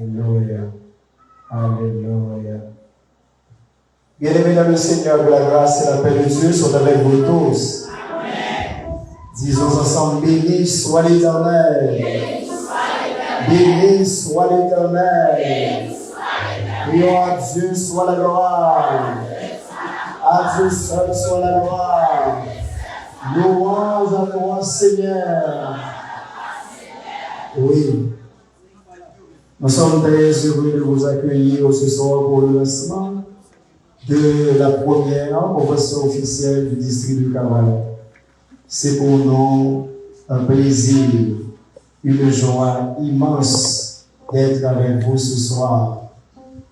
Alléluia. Alléluia. Bien-aimés dans le Seigneur, que la grâce et la paix de Dieu soient avec vous tous. Amen. Disons ensemble, béni soit l'Éternel. Béni soit l'Éternel. Prions à Dieu soit la gloire. À Dieu seul soit la gloire. Louange à toi, Seigneur. Oui. Nous sommes très heureux de vous accueillir ce soir pour le lancement de la première convention officielle du district du Cavaillon. C'est pour nous un plaisir, une joie immense d'être avec vous ce soir,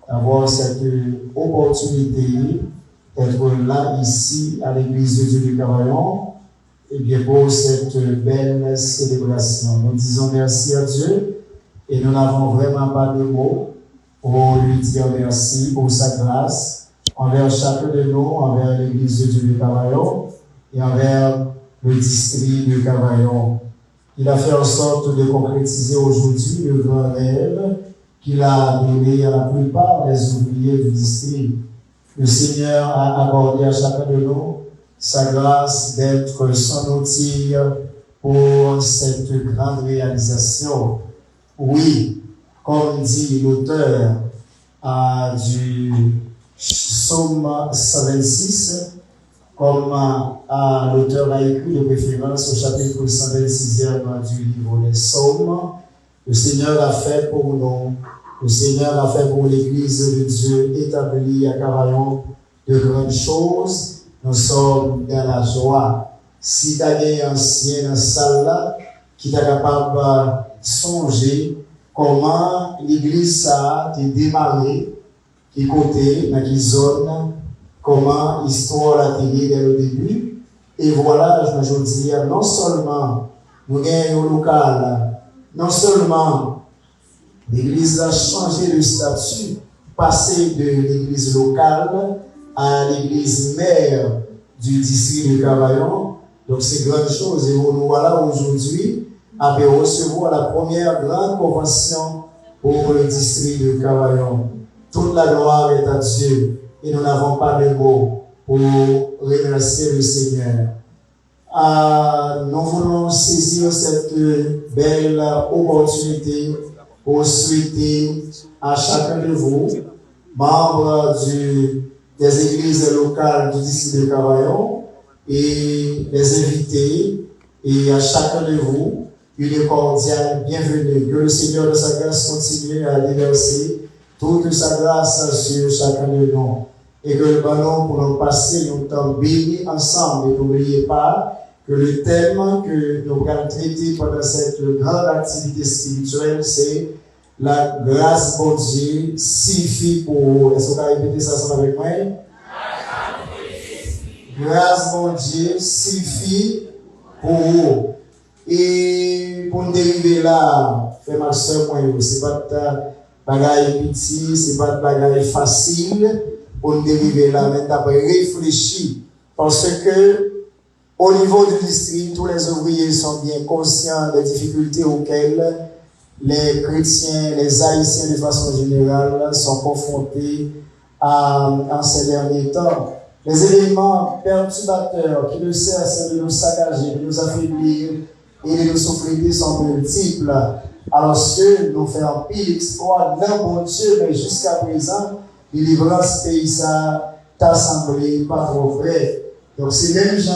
d'avoir cette opportunité d'être là, ici, à l'église de Dieu du Cavaillon, et bien pour cette belle célébration. Nous disons merci à Dieu et nous n'avons vraiment pas de mots pour lui dire merci pour sa grâce envers chacun de nous, envers l'église de Dieu du Cavaillon et envers le district du Cavaillon. Il a fait en sorte de concrétiser aujourd'hui le grand rêve qu'il a donné à la plupart des ouvriers du district. Le Seigneur a accordé à chacun de nous sa grâce d'être son outil pour cette grande réalisation. Oui, comme dit l'auteur du psaume 126, comme l'auteur a écrit de préférence au chapitre 126e du livre des psaumes, le Seigneur a fait pour nous, le Seigneur a fait pour l'Église de Dieu établie à Cavaillon de grandes choses. Nous sommes dans la joie. Si tu as un ancien salle là, qui est capable de songer comment l'Église a démarré, qui côté, dans quelle zone, comment l'histoire a été dès le début. Et voilà, je me dis, non seulement nous gagnons au local, non seulement l'Église a changé de statut, passé de l'Église locale à l'église mère du district de Cavaillon. Donc c'est grande chose. Et nous voilà aujourd'hui à recevoir la première grande convention pour le district de Cavaillon. Toute la gloire est à Dieu et nous n'avons pas de mots pour remercier le Seigneur. Nous voulons saisir cette belle opportunité pour souhaiter à chacun de vous, membres des églises locales du district de Cavaillon et les invités, et à chacun de vous, une cordiale bienvenue. Que le Seigneur de sa grâce continue à déverser toute sa grâce sur chacun de nous. Et que le ballon pour nous passer un temps béni ensemble. Et n'oubliez pas que le thème que nous allons traiter pendant cette grande activité spirituelle, c'est la grâce de Dieu suffit pour vous. Est-ce que vous pouvez répéter ça ensemble avec moi? Grâce de Dieu suffit pour vous. Et pour nous dériver là, frère ma soeur, c'est pas de bagaille petit, c'est pas de bagaille facile. Pour nous dériver là, mais d'après réfléchir. Parce que, au niveau du district, tous les ouvriers sont bien conscients des difficultés auxquelles les chrétiens, les haïtiens de façon générale sont confrontés en ces derniers temps. Les éléments perturbateurs qui nous servent de nous saccager, de nous affaiblir et de nous souffrir sont multiples. Alors que nous faisons pile exploit d'un bon Dieu, mais jusqu'à présent, délivrance pays ça t'a semblé pas trop vrai. Donc c'est même gens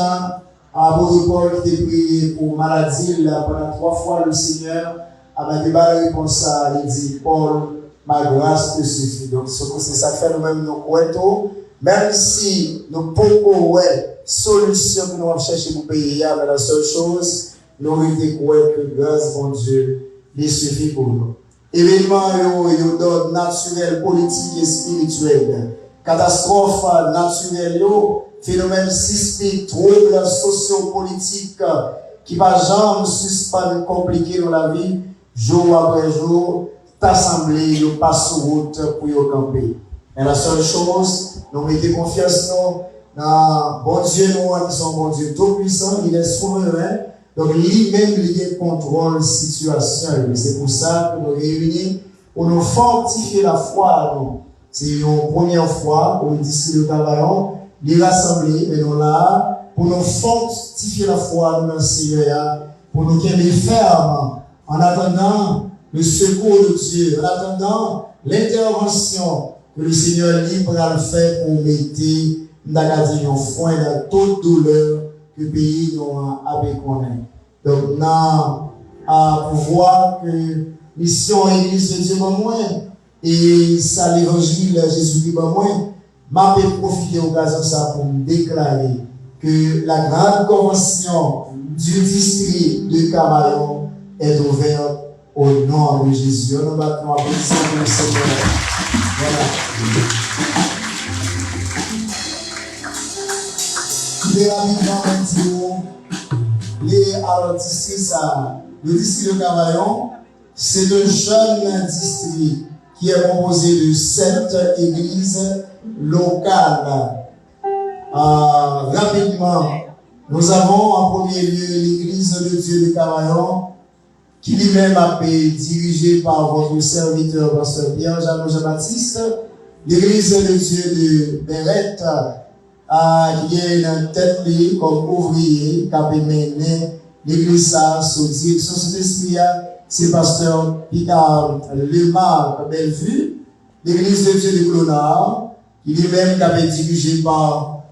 à Paul qui a prié pour maladie là, pendant 3 fois le Seigneur a donné la réponse à il dit Paul, ma grâce te suffit. Donc c'est ça fait nous-mêmes nous croyons, même si nous pouvons ouais solution que nous avons cherché pour payer, mais la seule chose nous avons croire que grâce mon Dieu il suffit pour nous. Événements naturels, politiques et spirituels, catastrophes naturelles, phénomènes sismiques, troubles sociopolitiques qui va jamais suspendre compliquer dans la vie, jour après jour, t'assembler, nous pas sur route pour y camper. Mais la seule chose, nous mettons confiance dans bon Dieu, nous sommes bon Dieu tout puissant, il est souverain. Donc, lui-même, il contrôle la situation. Et c'est pour ça que nous réunissons pour nous fortifier la foi. C'est une première fois pour le district de Cavaillon, les rassembler, mais nous là, pour nous fortifier la foi dans le Seigneur, pour nous garder fermes, en attendant le secours de Dieu, en attendant l'intervention que le Seigneur libre à le faire pour mettre dans foin dans toute douleur que le pays a connaît. Donc, nous à pouvoir que mission Église de Dieu moins et ça l'évangile Jésus-Christ moins, m'a profité de l'occasion ça pour me déclarer que la grande convention du district de Cavaillon est ouverte au nom de Jésus. Nous battons à pour le Seigneur. Voilà. Les rapidement les le district de Cavaillon, c'est un jeune district qui est composé de 7 églises locales. Rapidement, nous avons en premier lieu l'église de Dieu de Cavaillon, qui lui-même a été dirigée par votre serviteur, pasteur Pierre-Jean-Baptiste, l'église de Dieu de Berrette, qui est une tête comme ouvrier, qui a mené l'église sous direction de cet esprit, c'est pasteur Picard Lemar Bellevue, l'église de Dieu de Clonard, qui lui-même a été dirigée par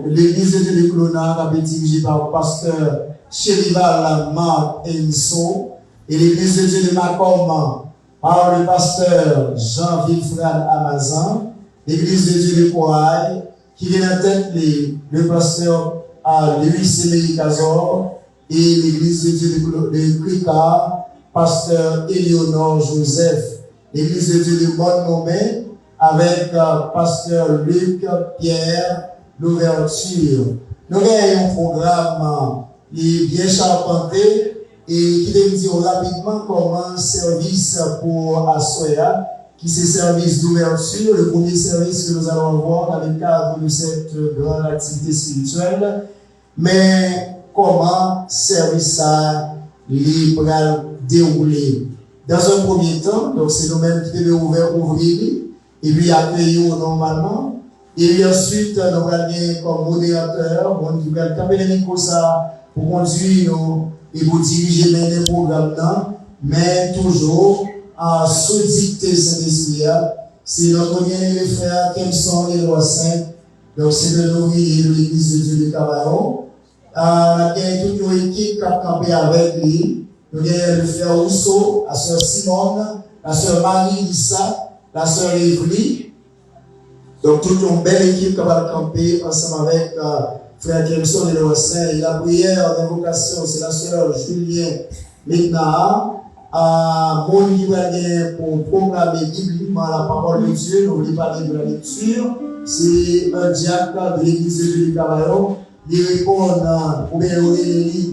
l'église de Dieu de Clonard, qui a été dirigée par pasteur Chérival Marc Enso, et l'église de Dieu de Macomb par le pasteur Jean-Wilfred Amazan, l'église de Dieu de Corail, qui vient en tête le pasteur Louis Emery Cazor, et l'église de Dieu de Cricard, pasteur Éléonore Joseph, l'église de Dieu de Bonne-Momé, avec pasteur Luc Pierre l'ouverture. Nous avons un programme bien charpenté et qui va dire rapidement comment service pour Assoya, qui c'est service d'ouverture, le premier service que nous allons voir dans le cadre de cette grande activité spirituelle, mais comment service ça libre dérouler. Dans un premier temps, donc c'est nous-mêmes qui devons ouvrir et puis accueillir normalement. Et puis ensuite, nous allons comme modérateur, nous allons camper les micros pour conduire et pour diriger les programmes, mais toujours à sous-dicter Saint-Esprit. C'est notre bien-aimé frère, quels sont les lois saintes. Donc c'est de l'ouvrier de l'église de Dieu de Cavaillon. Il y a toute une équipe qui a campé avec lui. Nous avons le frère Rousseau, la sœur Simone, la sœur Marie-Lissa, la sœur Evely. Donc toute une belle équipe qui va camper ensemble avec frère Kemson et le Saint. Et la prière d'invocation, c'est la sœur Julien Megna. Mon livre pour proclamer bibliquement la parole de Dieu. Nous voulons parler de la lecture. C'est un diacre de l'église de Dieu de Cavaillon. Il répond pour bien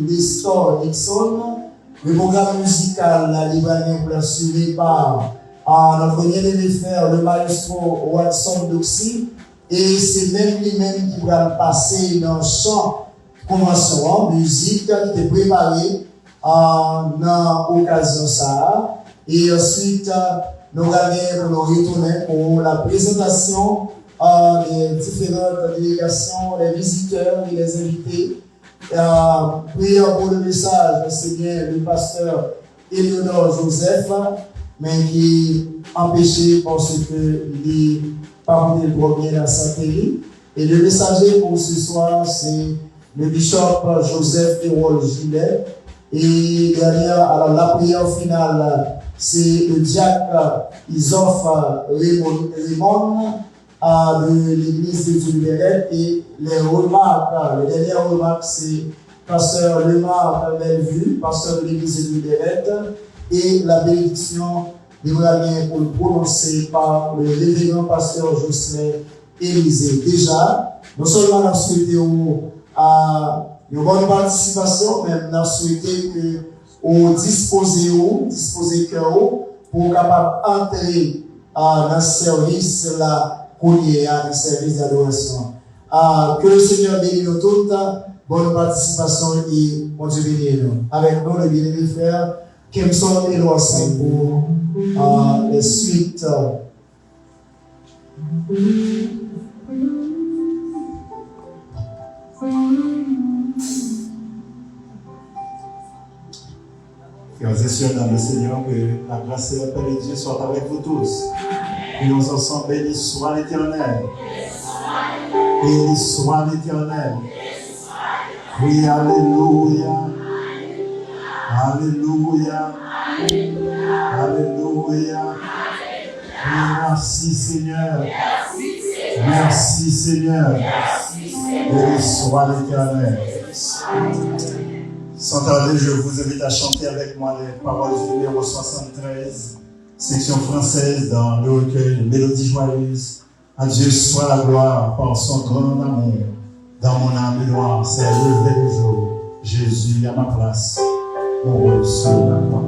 Nestor Nixon. Le programme musical, la Libanais, est assuré par notre bien-aimé frère, le maestro Watson Doxy. Et c'est même lui-même qui va passer dans chant convention, musique qui était préparée dans l'occasion ça. Et ensuite, nous allons retourner pour la présentation des différentes délégations, les visiteurs et les invités. Prière pour le message, c'est bien le pasteur Éléonore Joseph, mais qui est empêché parce qu'il pas voulu le bien dans sa télé. Et le messager pour ce soir, c'est le bishop Joseph Hérol Gillet. Et derrière, alors la prière finale, c'est le diacre Isophe Raymond de l'église de Tulberet. Et les dernières remarques, c'est pasteur Lemar Bellevue, pasteur de l'église de Tulberet. Et la bénédiction devra bien pour le prononcer par le révérend pasteur Jocelyn Élisée. Déjà, non seulement nous souhaitons une bonne participation, mais nous souhaitons que vous disposez cœur pour capable entrer dans le service là, dans le service d'adoration. Que le Seigneur bénisse nous toutes, bonne participation et bon Dieu bénisse nous. Avec nous, le bien-aimé frère, Kemson Éloi 5 pour les suites. Frères et sœurs dans le Seigneur, que la grâce et la paix de Dieu soient avec vous tous. Et nous ensemble, béni soit l'Éternel. Béni soit l'Éternel. Oui, alléluia. Alléluia. Alléluia. Merci Seigneur. Merci Seigneur. Béni soit l'Éternel. Sans tarder, je vous invite à chanter avec moi les paroles du numéro 73, section française dans le recueil de Mélodies joyeuses. À Dieu soit la gloire par son grand amour. Dans mon âme noire, c'est levé le jour. Jésus à ma place, mon rôle sur la croix.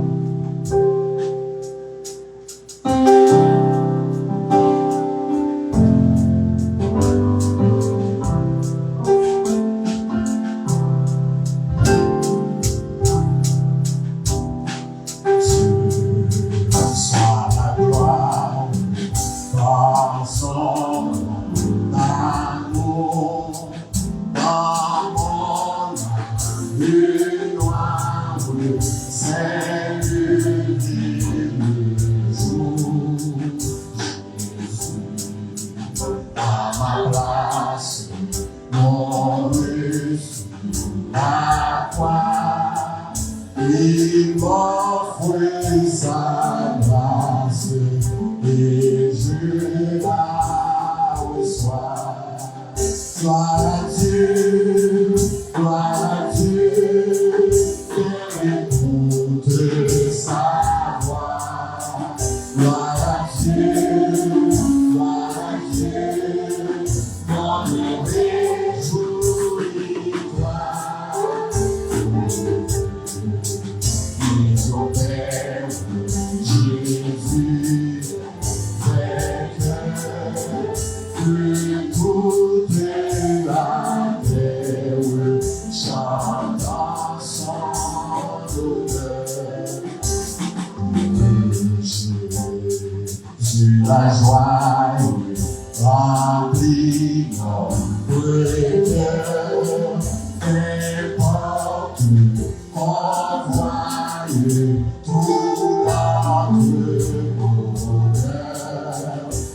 La joie remplit notre cœur, n'importe où on voit tout notre bonheur.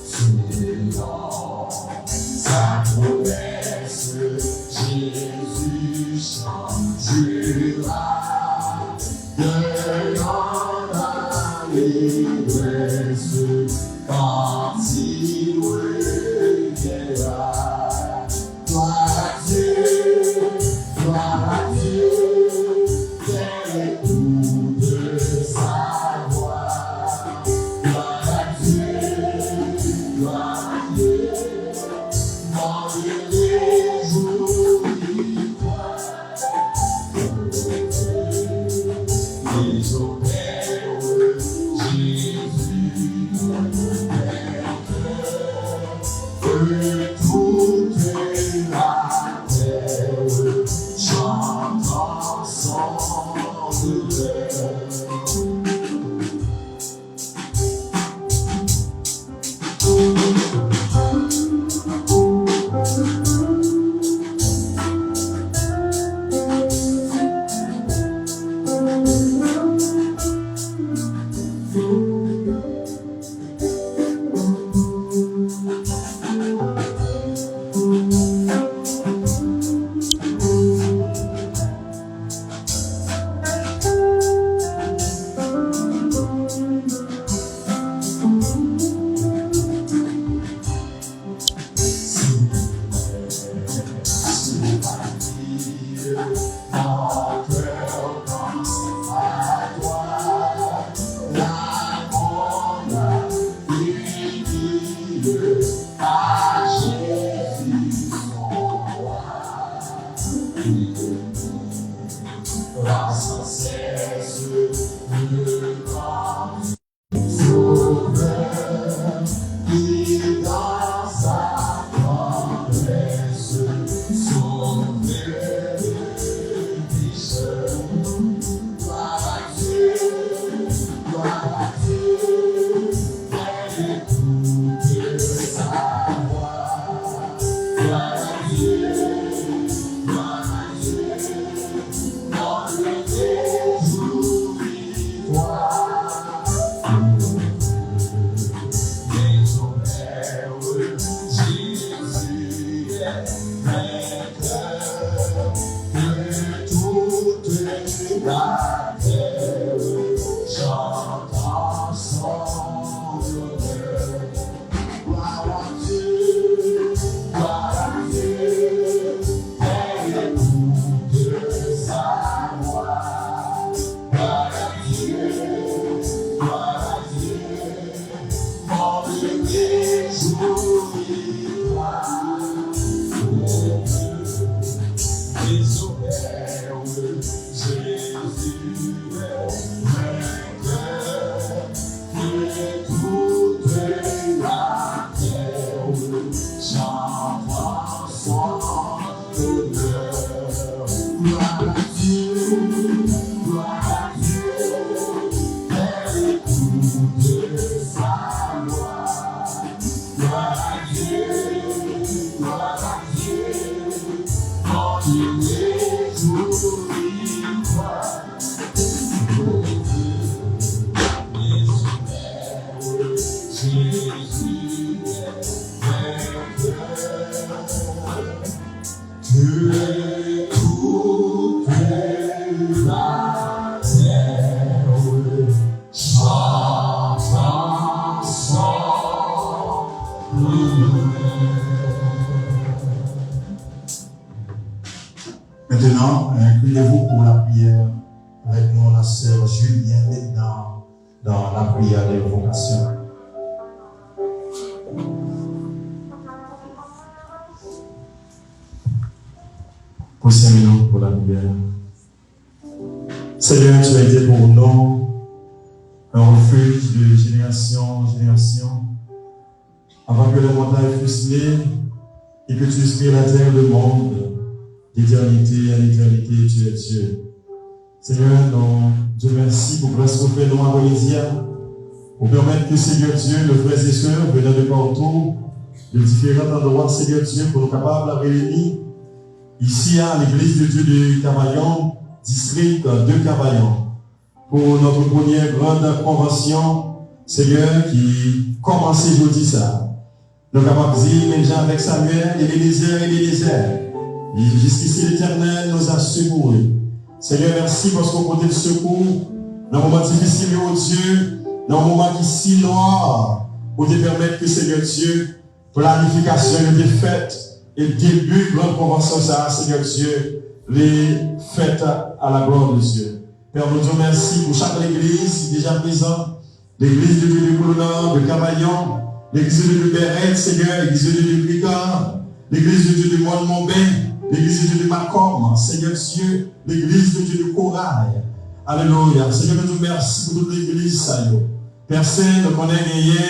Selon sa promesse, Jésus changera de l'ordre l'ivresse. Quand il reviendra, gloire à Dieu, tel tout de sa voix. Gloire à Dieu, dans les jours d'histoire. Les opères, Jésus. Toute la terre chante ensemble. la terre chante son honneur. Gloire à Dieu, et écoute sa voix. Gloire à Dieu, mon Dieu, réjouis-toi. Jésus est vainqueur, et toute la terre chante son honneur. Gloire à Dieu, et écoute sa voix. Gloire à Dieu, mon Dieu, réjouis-toi. Que toute la terre chante son Maintenant, inclinez-vous pour la prière avec nous, la sœur Julienne, maintenant, dans la prière de l'invocation. Pour 5 minutes pour la prière. Seigneur, tu as été pour nous un refuge de génération en génération, avant que le montagne fusse né et que tu inspires la terre, le monde, d'éternité en éternité, tu es Dieu. Seigneur, Dieu merci pour grâce au fait nous à pour permettre que, Seigneur Dieu, nos frères et sœurs venant de partout, de différents endroits, Seigneur Dieu, pour nous capables de réunir ici à l'église de Dieu de Cavaillon, district de Cavaillon, pour notre première grande convention, Seigneur, qui commence aujourd'hui ça. Nous sommes capables de dire, même gens avec Samuel, et les déserts. Jusqu'ici, l'Éternel nous a secourus. Seigneur, merci parce qu'on côté de secours, dans un moment difficile, oh Dieu, dans un moment qui est si noir, pour te permettre que, Seigneur Dieu, planification de faite et début de grande convention, ça, Seigneur Dieu, les fêtes à la gloire de Dieu. Père, nous disons merci pour chaque église déjà présente, l'église de Dieu de Coulonard, de Cavaillon, l'église de Dieu de Béret, Seigneur, l'église de Dieu de Bricard, l'église de Dieu de Moine-Montbin, l'église de Dieu de Macomb, Seigneur Dieu, l'église de Dieu de Corail. Alléluia. Seigneur, nous nous remercions pour toute l'église, Seigneur. Personne ne connaît rien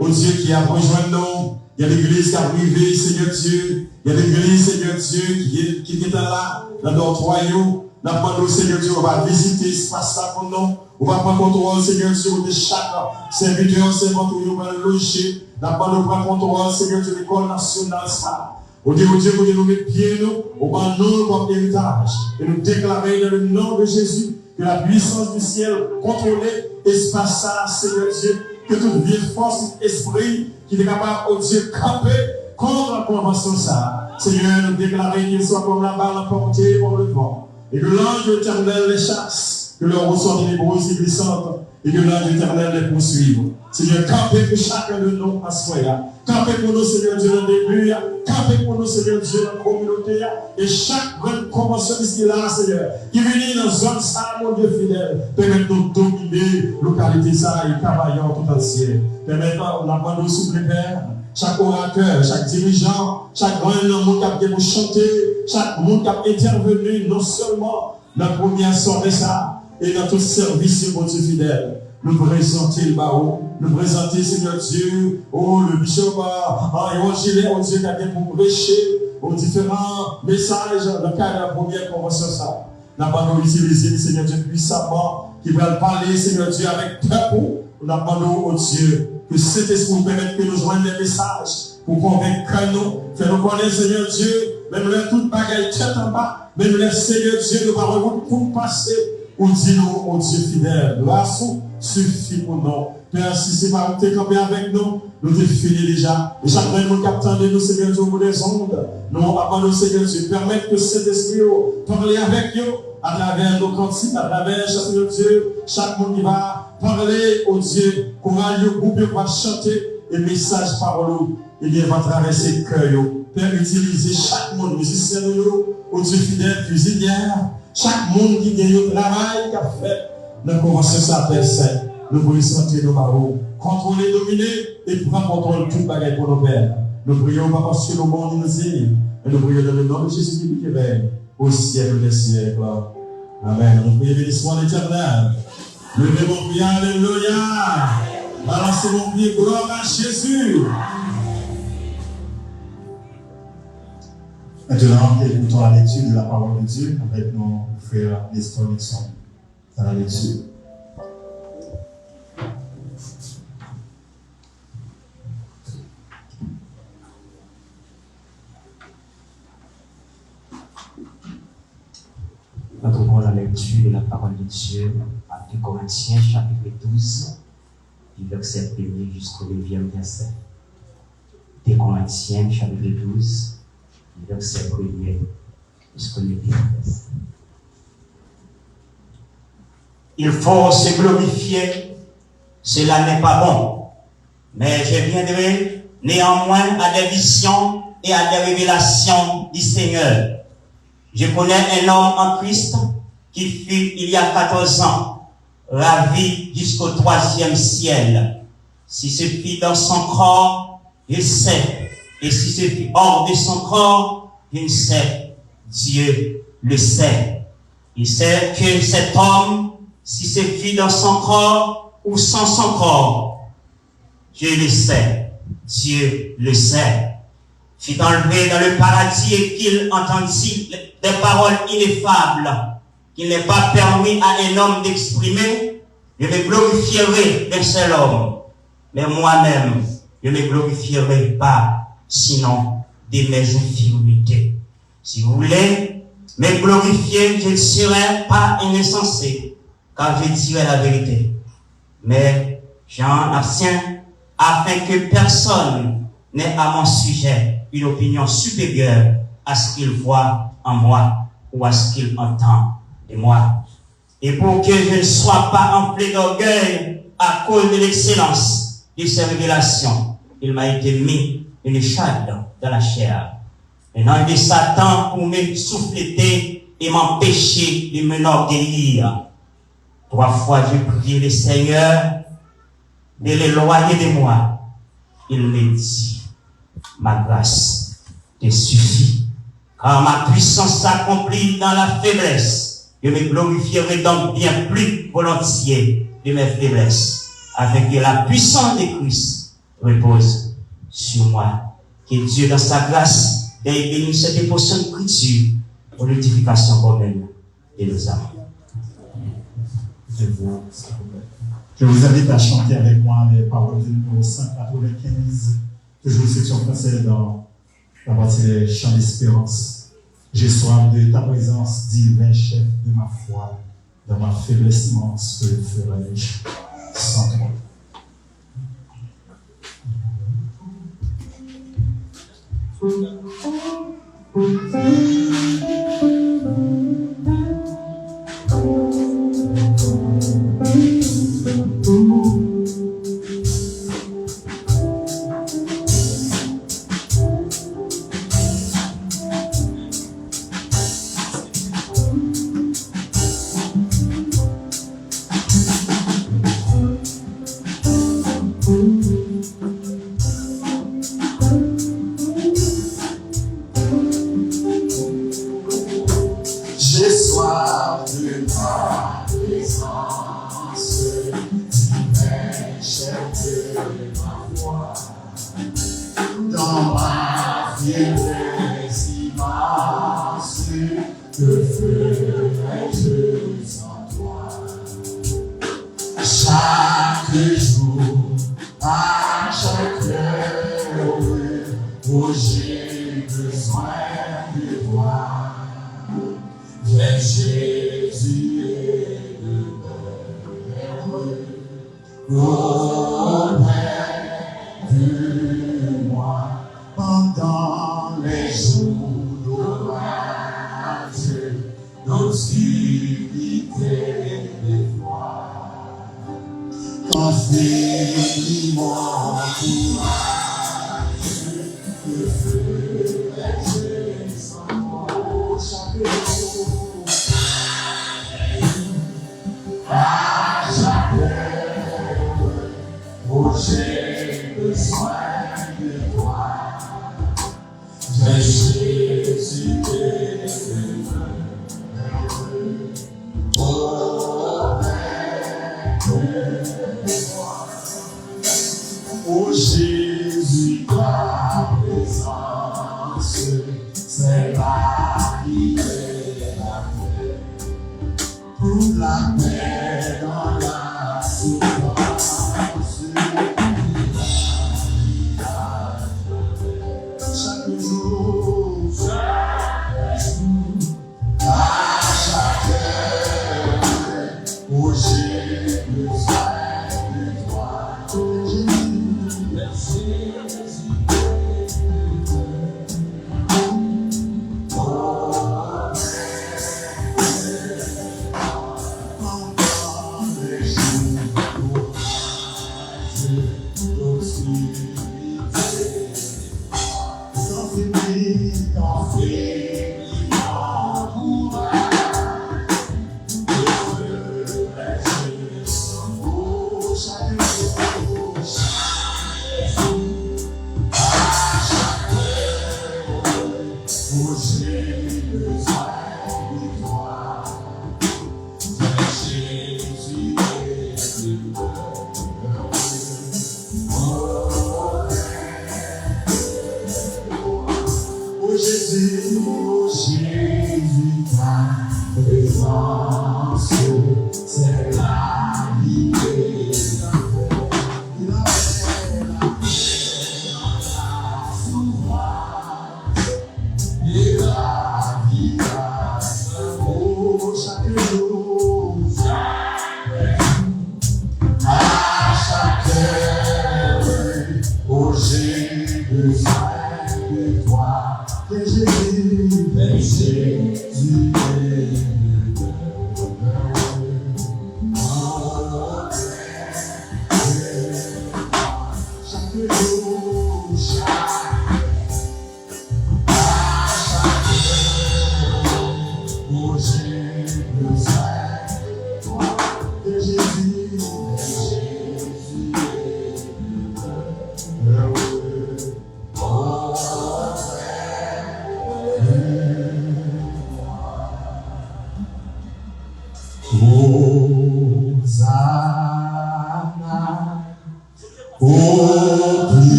au Dieu qui a rejoint nous. Il y a l'église qui a privé, Seigneur Dieu. Il y a l'église, Seigneur Dieu, qui est là, dans notre royaume. Nous demandons, Seigneur Dieu, on va visiter ce espace-là pour nous. On va prendre contrôle, Seigneur Dieu, de chaque serviteur, servante, où on va loger. Nous demandons prendre contrôle, Seigneur Dieu, de l'école nationale, ça. Au Dieu, pour nous mettre pied, nous, au bas nous, comme héritage. Et nous déclarer dans le nom de Jésus que la puissance du ciel contrôle l'espace, ça, Seigneur Dieu. Que toute vieille force, esprit, qui est capable, au Dieu, camper contre la convention, ça. Seigneur, nous déclarer qu'il soit comme la balle emportée par le vent. Et que l'ange éternel les chasse, que leur ressort des brouilles glissantes, et que l'ange éternel les poursuive. Seigneur, campez pour chacun de nous à ce moment-là. Campez pour nous, Seigneur Dieu, dans le début. Campez pour nous, Seigneur Dieu, dans la communauté. Et chaque grande conventionniste qui est là, Seigneur, qui vient dans une zone, ça, mon Dieu fidèle, permettez-nous de dominer la localité, ça, et Cavaillon tout entier. Permettez-nous, la bande au souple, Père. Chaque orateur, chaque dirigeant, chaque grand monde qui a chanté, chaque monde qui a intervenu, non seulement dans la première soirée, ça, et dans tout service, mon Dieu fidèle. Nous présenter le barreau, nous présenter, Seigneur Dieu, oh, le bishop, évangile, oh Dieu, qui a bien pour prêcher aux différents messages dans le cadre de la première convention, ça. Nous avons utilisé, Seigneur Dieu, puissamment, qui va parler, Seigneur Dieu, avec peuple. Nous avons, oh Dieu, que cet esprit permette que nous joignions les messages pour convaincre nous, faire nous connaître, Seigneur Dieu, même les toutes bagailles tête en bas, même les Seigneur Dieu, nous allons pour passer, ou dis-nous, oh Dieu fidèle, grâce suffit pour nous. Père, si c'est pas où tu es campé avec nous, nous t'es fini déjà. Et chaque fois que nous captons de nous, Seigneur Dieu, au bout des ondes, nous avons, Seigneur Dieu, permettre que cet esprit parle avec nous, à travers nos cantiques, à travers chaque Dieu, chaque monde qui va parler au Dieu, courageux, groupe va chanter, et message parole, et bien va traverser le cœur. Père, utiliser chaque monde, musicien, au Dieu fidèle, cuisinière, chaque monde qui gagne au travail, qui a fait, nous commençons ça à faire. Nous voulons sentir nos barreaux, contrôler, dominer, et prendre contrôle tout bagage pour nos pères. Nous prions pas parce que nos mondes nous aiment, mais nous prions dans le nom de Jésus qui est au ciel des siècles. Amen. Nous prions bénissement l'éternel. Levez mon pied, alléluia. Balancez mon pied, gloire à Jésus. Maintenant, écoutons la lecture de la parole de Dieu avec nos frères Nestor Nixon dans la lecture. Nous trouvons la lecture de la parole de Dieu à 2 Corinthiens chapitre 12, du verset 1er jusqu'au 9e verset. 2 Corinthiens chapitre 12, du verset 1er jusqu'au 9e verset. Il faut se glorifier, cela n'est pas bon, mais je viendrai néanmoins à des visions et à des révélations du Seigneur. Je connais un homme en Christ qui fut, il y a 14 ans, ravi jusqu'au 3e ciel. Si ce fut dans son corps, je sais. Et si ce fut hors de son corps, je ne sais. Dieu le sait. Il sait que cet homme, si ce fut dans son corps ou sans son corps, je le sais. Dieu le sait. Fut enlevé dans le paradis et qu'il entendit des paroles ineffables qu'il n'est pas permis à un homme d'exprimer, je me glorifierai d'un seul homme. Mais moi-même, je ne me glorifierai pas, sinon de mes infirmités. Si vous voulez me glorifier, je ne serai pas un insensé, car je dirai la vérité. Mais j'en abstiens afin que personne n'ait à mon sujet une opinion supérieure à ce qu'il voit en moi ou à ce qu'il entend de moi. Et pour que je ne sois pas empli d'orgueil à cause de l'excellence de ces révélations, il m'a été mis une échelle dans la chair, un ange de Satan pour me souffleter et m'empêcher de m'enorgueillir. 3 fois j'ai prié le Seigneur de l'éloigner de moi. Il me dit, ma grâce te suffit, car ma puissance s'accomplit dans la faiblesse. Je me glorifierai donc bien plus volontiers de mes faiblesses, afin que la puissance de Christ repose sur moi. Que Dieu, dans sa grâce, ait béni cette portion d'écriture pour l'édification commune de nos âmes. Je vous invite à chanter avec moi les paroles du numéro 195, toujours section française dans la partie des chants d'espérance. J'ai soif de ta présence, divin chef de ma foi, dans ma faiblesse immense, que ferai-je sans toi. Nos Quand c'est moi j'ai besoin de toi. Jésus oh Jésus, ta présence, c'est la vie et la paix. Pour la paix dans la souffrance. Chaque jour, à chaque heure, oh j'ai besoin de toi.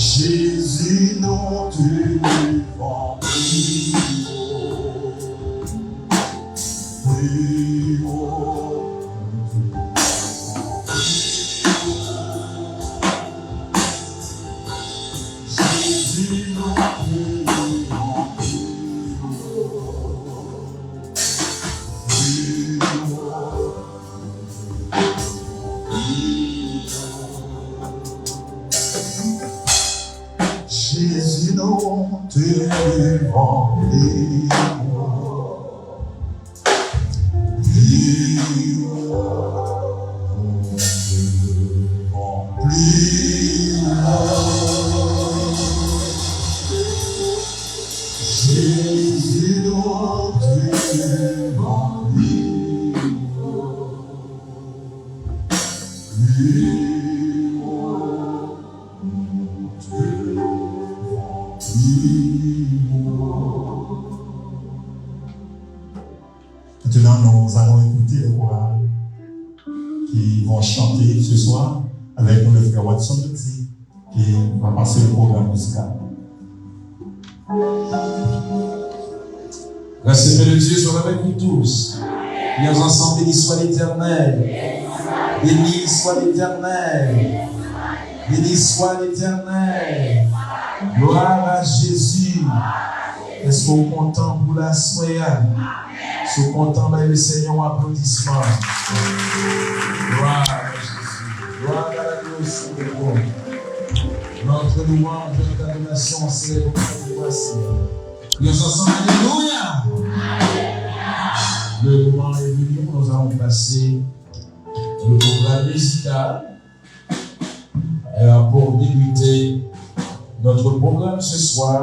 Jésus, non, tu vends plus haut. Jésus, non, tu vends plus haut. Jésus, non, tu remplis. Jésus, non, tu remplis. Plus haut. Maintenant, nous allons écouter les chorales qui vont chanter ce soir avec nous le frère Watson Dutzy qui va passer le programme musical. Grâce et paix de Dieu soit avec nous tous. Viens ensemble, béni soit l'Éternel. Béni soit l'Éternel. Béni soit l'Éternel. Gloire à Jésus. Est-ce qu'on est content pour la soirée? Est-ce qu'on est content dans le Seigneur? Applaudissements. Gloire à Jésus. Gloire à la gloire de Dieu. Notre louange, notre adoration, c'est le voici. Nous ensemble, alléluia. Le moment est venu, nous allons passer le programme musical. Pour débuter notre programme ce soir,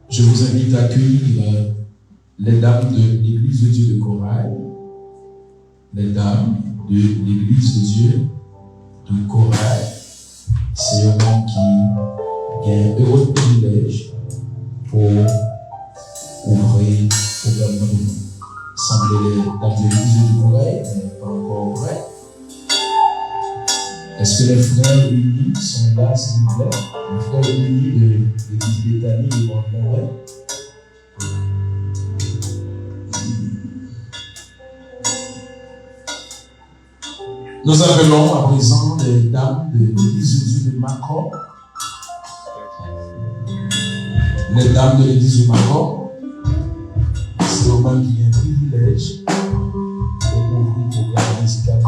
je vous invite à accueillir les dames de l'Église de Dieu de Corail. Les dames de l'Église de Dieu de Corail. C'est un homme qui a un heureux privilège pour ouvrir le programme de nous. Semblez les dames de l'Église de Corail, mais pas encore vrai. Est-ce que les frères unis sont là, s'il vous plaît? Les frères unis de l'Église Béthanie de Montréal. Nous appelons à présent les dames de l'Église de Dieu de Macron. Les dames de l'Église de Macron, c'est au même qui a un privilège pour ouvrir le programme musical.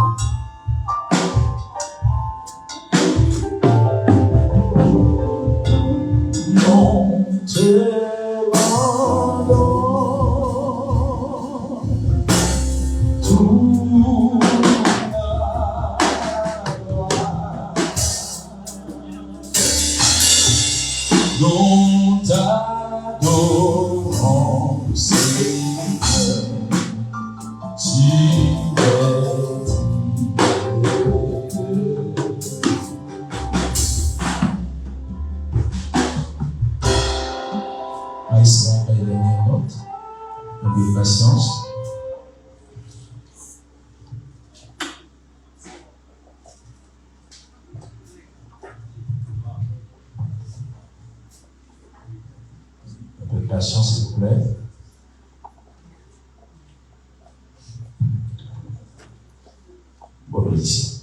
S'il vous plaît. Bonne audition.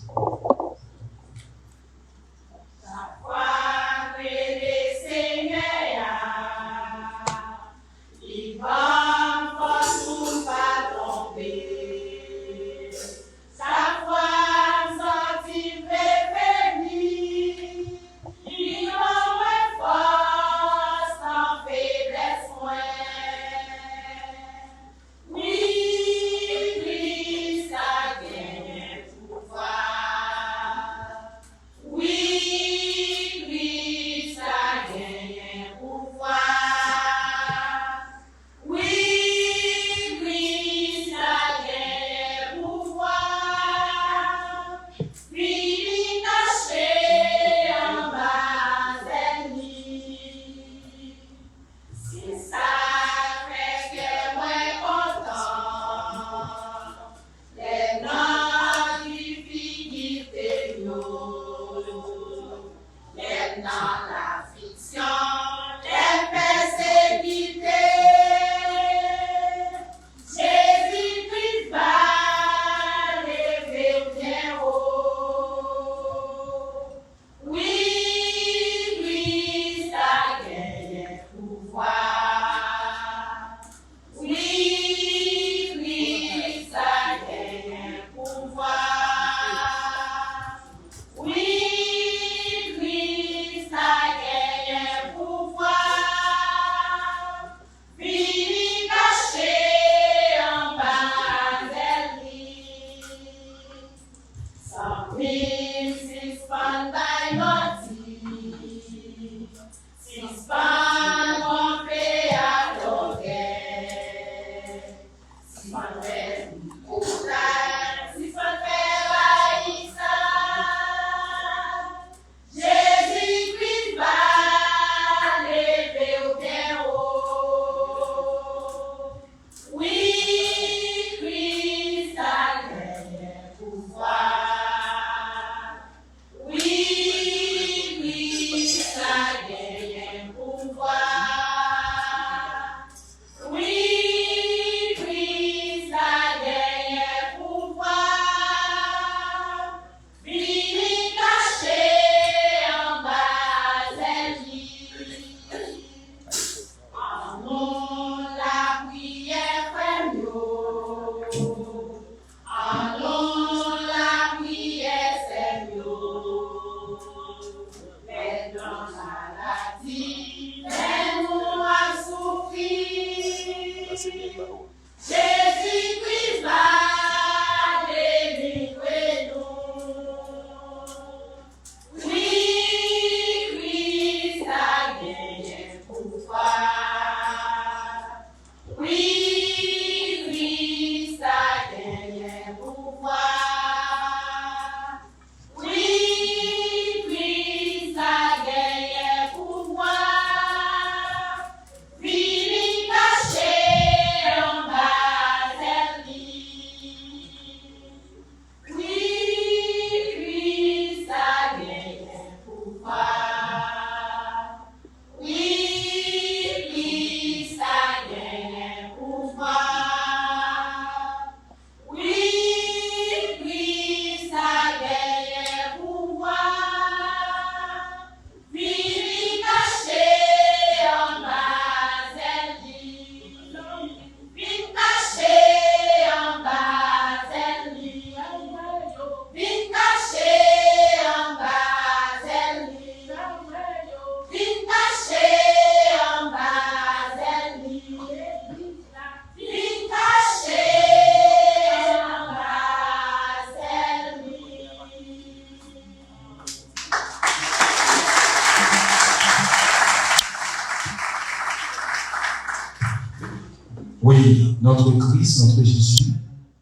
Oui, notre Christ, notre Jésus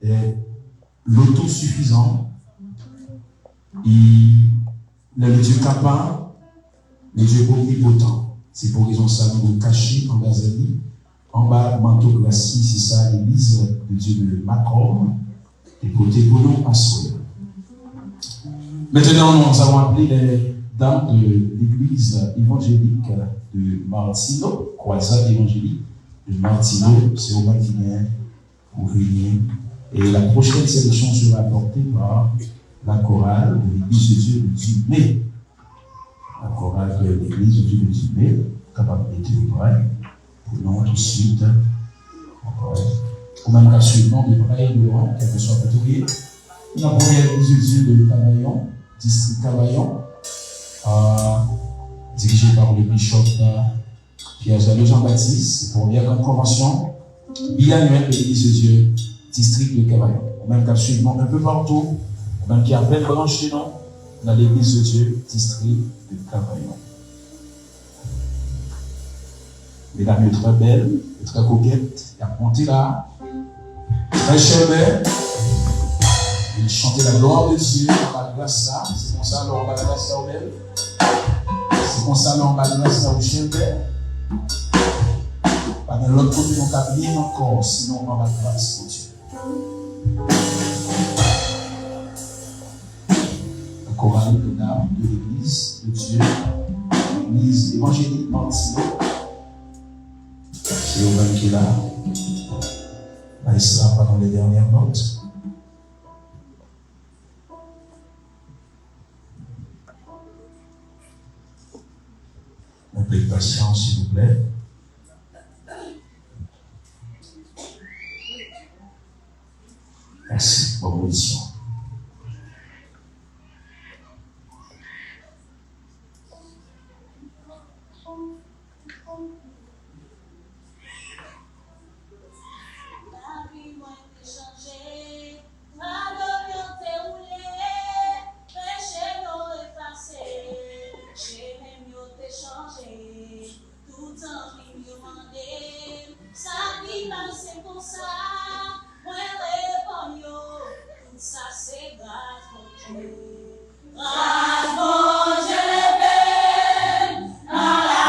est l'autosuffisant. Il est le Dieu capable, le Dieu omnipotent. C'est pour raison ça nous cacher en bas en bas manteau glacis, c'est ça l'église de Dieu de Macron, et côté pour nous à soi. Maintenant, nous allons appeler les dames de l'église évangélique de Martino, croisade évangélique de Martino, c'est au matin pour venir. Et la prochaine sélection sera apportée par la chorale de l'église de Dieu de Dumé. La chorale de l'église de Dieu de Dumé, capable de témoigner pour nous tout de suite. Ou même absolument de Braille de Laurent, quel que soit le couturier. La première église de Dieu de Cavaillon, district Cavaillon, dirigée par le bishop Pierre-Jalot Jean-Baptiste. C'est pour la première convention biannuelle de l'église de Dieu, district de Cavaillon. Ou même absolument un peu partout, ou même qui a plein de branches chez nous, dans l'église de Dieu, district de Cavaillon. Mesdames, très belles, très coquettes, il a monté là, très chère. Il chantait la gloire de Dieu, la grâce là, c'est comme ça, l'on va la grâce là au belle. C'est comme ça, l'on va la grâce là au chien belle. Pas de l'autre côté, on n'a bien encore, sinon on va la grâce pour Dieu. La chorale de dames de l'église de Dieu, l'église évangélique Martino. C'est au même qui est là. Là, il sera pendant les dernières notes. Un peu de patience, s'il vous plaît. Merci. Bonne audition. Grâce, mon Dieu, dans la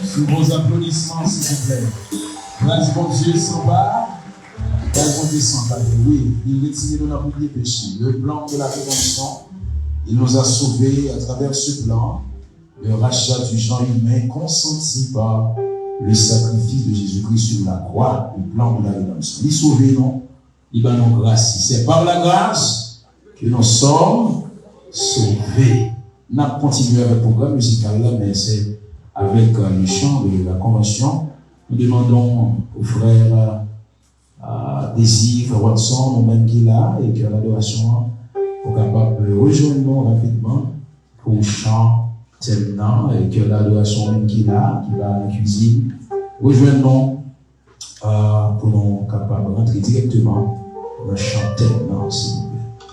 Sous vos applaudissements, s'il vous plaît. Grâce mon Dieu s'en va. Grâce mon Dieu s'en va. Oui, il retire de notre péché. Le plan de la rédemption, il nous a sauvés à travers ce plan. Le rachat du genre humain consenti par le sacrifice de Jésus-Christ sur la croix, le plan de la rédemption. Il sauve, non? Il va nous grâce. C'est par la grâce que nous sommes sauvés. Nous avons continué avec le programme musical là, mais c'est avec le chant de la convention. Nous demandons au frère Désir, frère Watson, nous-mêmes qui est là, et que l'adoration soit capable de rejoindre nous rapidement pour le chant terminant, et que l'adoration même qui est là, qui va à la cuisine, rejoindre nous pour nous capables de rentrer directement dans le chant terminant, s'il vous plaît.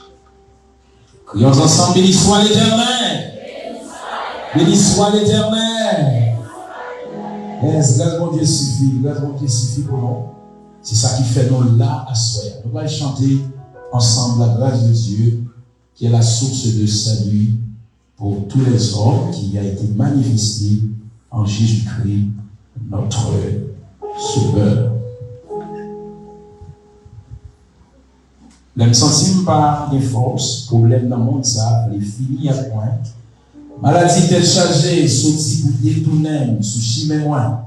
Crions ensemble, béni soit l'Éternel. Béni soit l'Éternel. Grâce mon Dieu suffit. Grâce mon Dieu suffit pour nous. C'est ça qui fait nous là à soi. Nous allons chanter ensemble la grâce de Dieu, qui est la source de salut pour tous les hommes, qui a été manifestée en Jésus-Christ, notre Sauveur. L'aime sentir par des forces, problème dans le monde, ça, les finis à point. Maladie tête chargée, sauti pour détourner, sous chimé moins.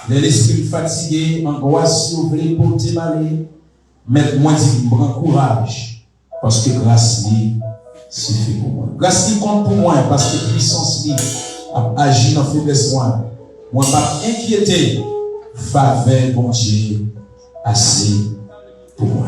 L'esprit fatigué, angoisse, soufflé, porté malé. Mais moi, dit, prends courage, parce que grâce lui suffit pour moi. Grâce lui compte pour moi, parce que puissance lui agit dans faiblesse moi. Moi, pas inquiété, faveur, bon Dieu, assez pour moi.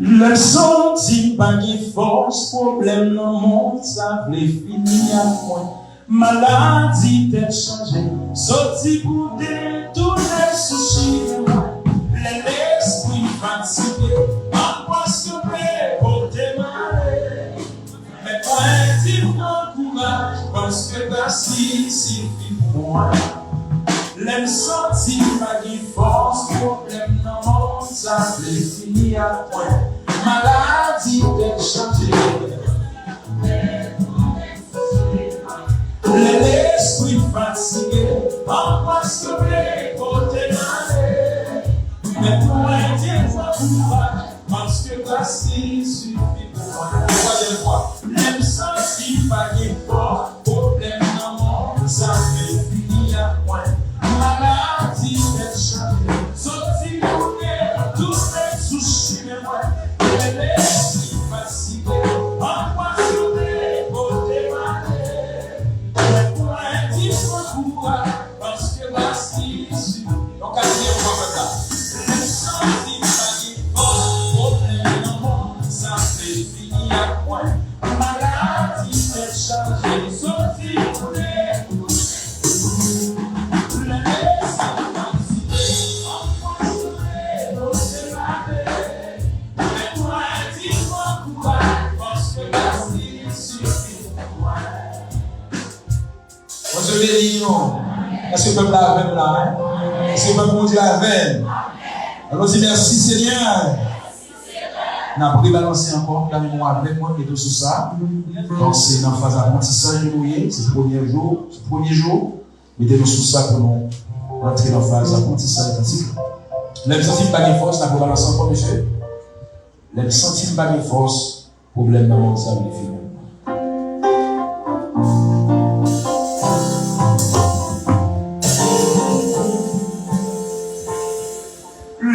Le senti pas de force, problème dans le monde, ça voulait finir à point. Maladie tête changée, sorti pour détourner soucis. L'esprit fatigué, angoisse pour démarrer. Mais toi, dis-moi courage, parce que grâce suffit pour moi. L'aime senti pas de force, problème dans le monde, ça voulait finir à point. Maladie tête changée. L'esprit fatigué, angoisse pour démarrer. Mais pour un Dieu, courage, parce que grâce suffit pour moi. Troisième fois, l'aime senti pas de force, problème dans le monde, ça fait finir à point. Maladie tête changée, sorti pour tous les soucis, mais moi, l'esprit fatigué, angoisse pour démarrer. Mais pour un Dieu, courage, parce que grâce suffit. Donc, quatrième fois, ça. Le senti pas de force, problème dans le monde, ça c'est fini à moi. Maladie s'est chargée, sorti pour les on se bénit, non? Est-ce que le peuple a même là? Est-ce que le peuple dit la veine? Alors, dit merci Seigneur. On a pris balancer encore la mémoire avec moi et tout sur ça. Donc, c'est dans la phase d'apprentissage, c'est le premier jour. Mettez-nous sous ça pour nous rentrer dans la phase d'apprentissage. Les sentiments pas de force, la balancer encore, monsieur. Les sentiments pas de force, problème dans le monde, ça veut finir.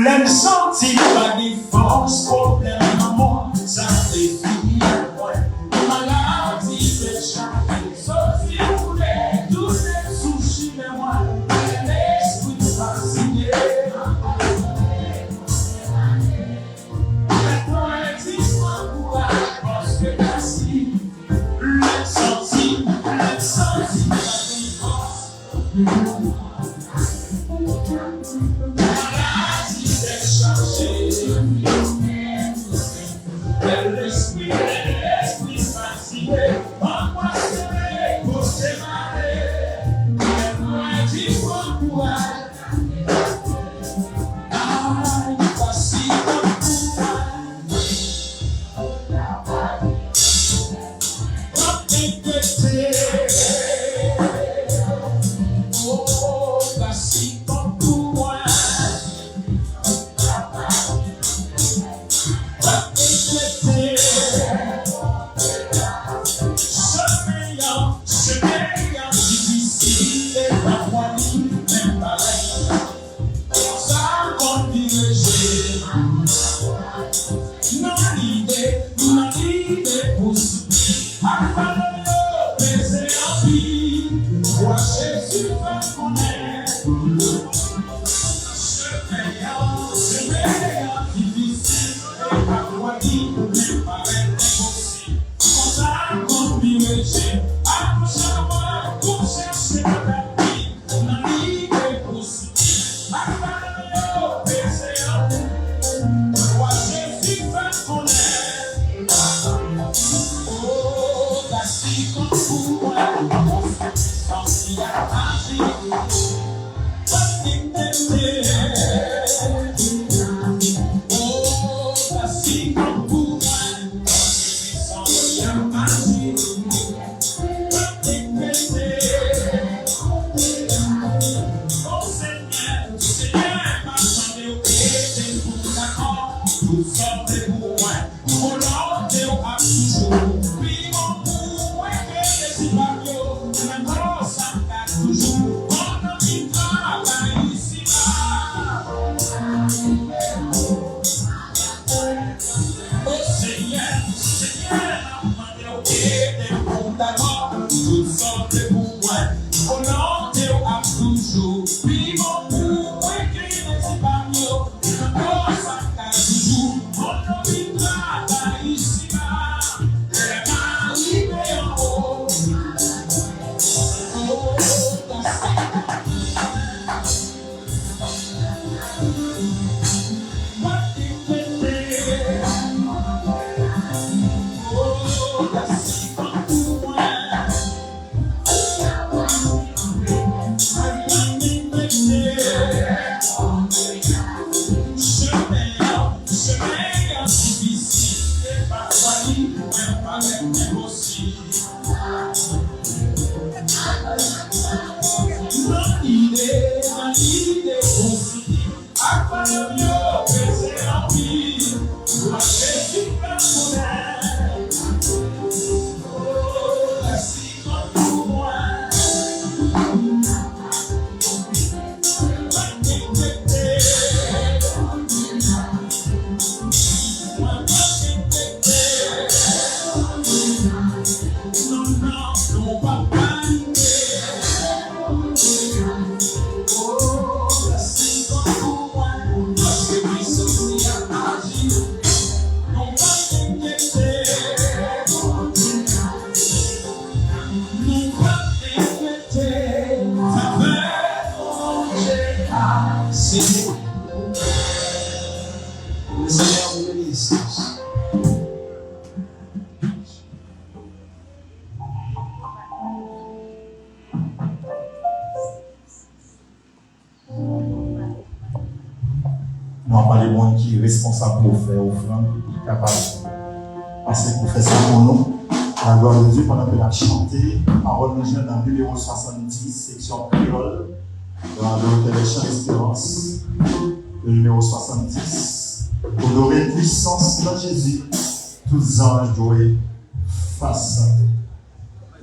L'aime sentir pas de force, problème à moi, ça fait finir à moi. Maladie fait changer, sorti pour les tous les soucis de moi. L'esprit fasciné. Maintenant, dis-moi pourquoi, parce que merci. L'aime sentir pas de force. L'esprit fasciné, empoisonné, pour se marrer. Moi, dis-moi pourquoi. Ah, voici comme pourquoi. Oh, voici comme pourquoi. les gens qui sont responsables pour faire offrande, qui sont capables parce que pour faire ça pour nous. La gloire de Dieu, pendant que la chanter, parole de Jean dans le numéro 70, section créole, dans le chant d'espérance, le numéro 70. Pour adorer puissance dans Jésus, tous les anges doivent face à Dieu.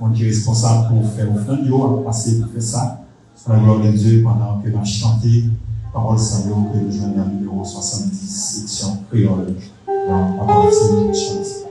On est responsable pour faire offrande, on va passer pour faire ça. La gloire de Dieu, pendant que la chanter, parole Saint-Lô, que le Jean dans le numéro 70, section créole, dans la parole de chant d'espérance.